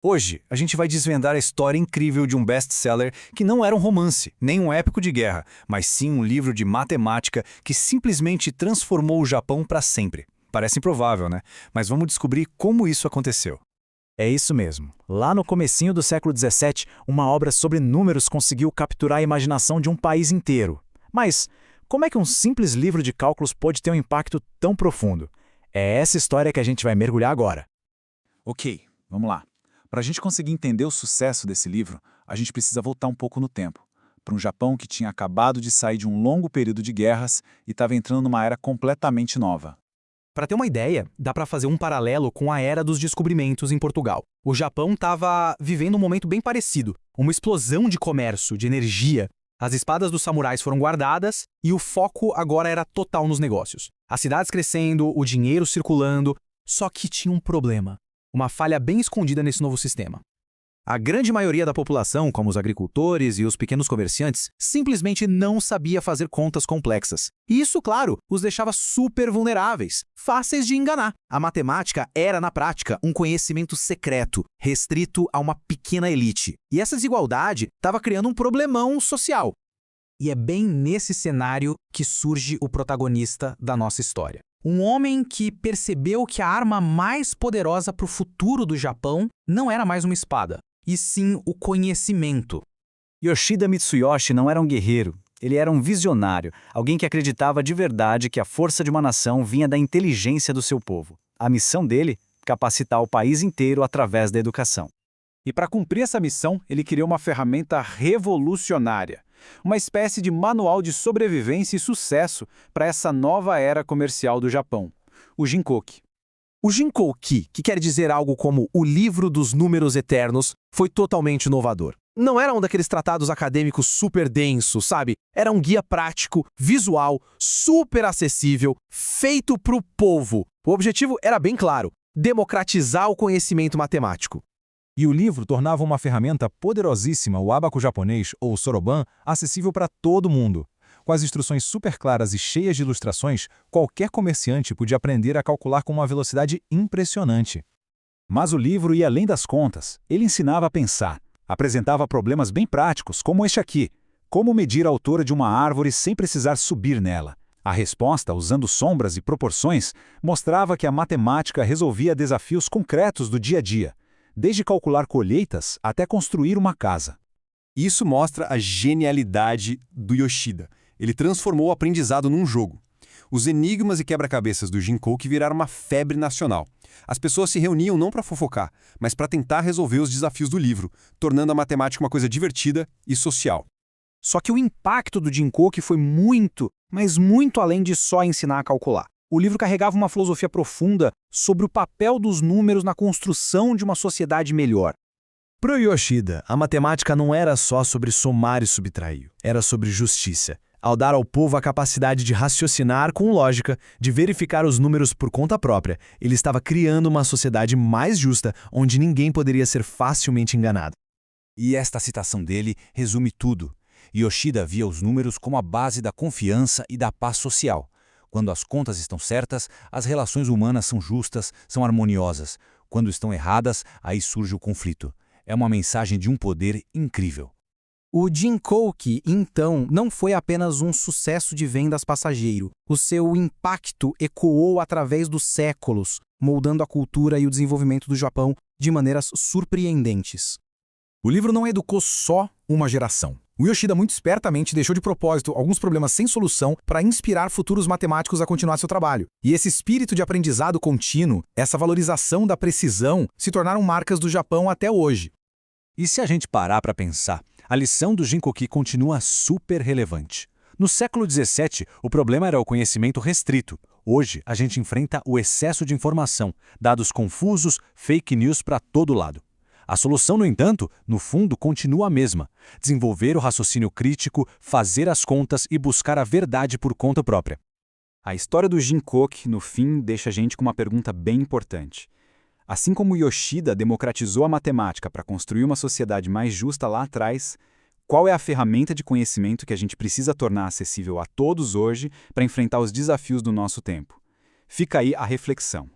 Hoje, a gente vai desvendar a história incrível de um best-seller que não era um romance, nem um épico de guerra, mas sim um livro de matemática que simplesmente transformou o Japão para sempre. Parece improvável, né? Mas vamos descobrir como isso aconteceu. É isso mesmo. Lá no comecinho do século XVII, uma obra sobre números conseguiu capturar a imaginação de um país inteiro. Mas como é que um simples livro de cálculos pode ter um impacto tão profundo? É essa história que a gente vai mergulhar agora. Ok, vamos lá. Para a gente conseguir entender o sucesso desse livro, a gente precisa voltar um pouco no tempo, para um Japão que tinha acabado de sair de um longo período de guerras e estava entrando numa era completamente nova. Para ter uma ideia, dá para fazer um paralelo com a Era dos Descobrimentos em Portugal. O Japão estava vivendo um momento bem parecido, uma explosão de comércio, de energia. As espadas dos samurais foram guardadas e o foco agora era total nos negócios. As cidades crescendo, o dinheiro circulando, só que tinha um problema. Uma falha bem escondida nesse novo sistema. A grande maioria da população, como os agricultores e os pequenos comerciantes, simplesmente não sabia fazer contas complexas. E isso, claro, os deixava super vulneráveis, fáceis de enganar. A matemática era, na prática, um conhecimento secreto, restrito a uma pequena elite. E essa desigualdade estava criando um problemão social. E é bem nesse cenário que surge o protagonista da nossa história. Um homem que percebeu que a arma mais poderosa para o futuro do Japão não era mais uma espada, e sim o conhecimento. Yoshida Mitsuyoshi não era um guerreiro, ele era um visionário, alguém que acreditava de verdade que a força de uma nação vinha da inteligência do seu povo. A missão dele? Capacitar o país inteiro através da educação. E para cumprir essa missão, ele criou uma ferramenta revolucionária, uma espécie de manual de sobrevivência e sucesso para essa nova era comercial do Japão, o Jinkoki. O Jinkoki, que quer dizer algo como o livro dos números eternos, foi totalmente inovador. Não era um daqueles tratados acadêmicos super densos, sabe? Era um guia prático, visual, super acessível, feito para o povo. O objetivo era bem claro: democratizar o conhecimento matemático. E o livro tornava uma ferramenta poderosíssima, o ábaco japonês, ou soroban, acessível para todo mundo. Com as instruções super claras e cheias de ilustrações, qualquer comerciante podia aprender a calcular com uma velocidade impressionante. Mas o livro ia além das contas. Ele ensinava a pensar. Apresentava problemas bem práticos, como este aqui. Como medir a altura de uma árvore sem precisar subir nela? A resposta, usando sombras e proporções, mostrava que a matemática resolvia desafios concretos do dia a dia, desde calcular colheitas até construir uma casa. Isso mostra a genialidade do Yoshida. Ele transformou o aprendizado num jogo. Os enigmas e quebra-cabeças do Jinkoki viraram uma febre nacional. As pessoas se reuniam não para fofocar, mas para tentar resolver os desafios do livro, tornando a matemática uma coisa divertida e social. Só que o impacto do Jinkoki foi muito, mas muito além de só ensinar a calcular. O livro carregava uma filosofia profunda sobre o papel dos números na construção de uma sociedade melhor. Para Yoshida, a matemática não era só sobre somar e subtrair, era sobre justiça. Ao dar ao povo a capacidade de raciocinar com lógica, de verificar os números por conta própria, ele estava criando uma sociedade mais justa, onde ninguém poderia ser facilmente enganado. E esta citação dele resume tudo. Yoshida via os números como a base da confiança e da paz social. Quando as contas estão certas, as relações humanas são justas, são harmoniosas. Quando estão erradas, aí surge o conflito. É uma mensagem de um poder incrível. O Jinkoki, então, não foi apenas um sucesso de vendas passageiro. O seu impacto ecoou através dos séculos, moldando a cultura e o desenvolvimento do Japão de maneiras surpreendentes. O livro não educou só uma geração. O Yoshida muito espertamente deixou de propósito alguns problemas sem solução para inspirar futuros matemáticos a continuar seu trabalho. E esse espírito de aprendizado contínuo, essa valorização da precisão, se tornaram marcas do Japão até hoje. E se a gente parar para pensar, a lição do Jinkoki continua super relevante. No século XVII, o problema era o conhecimento restrito. Hoje, a gente enfrenta o excesso de informação, dados confusos, fake news para todo lado. A solução, no entanto, no fundo, continua a mesma. Desenvolver o raciocínio crítico, fazer as contas e buscar a verdade por conta própria. A história do Jinkoki, no fim, deixa a gente com uma pergunta bem importante. Assim como Yoshida democratizou a matemática para construir uma sociedade mais justa lá atrás, qual é a ferramenta de conhecimento que a gente precisa tornar acessível a todos hoje para enfrentar os desafios do nosso tempo? Fica aí a reflexão.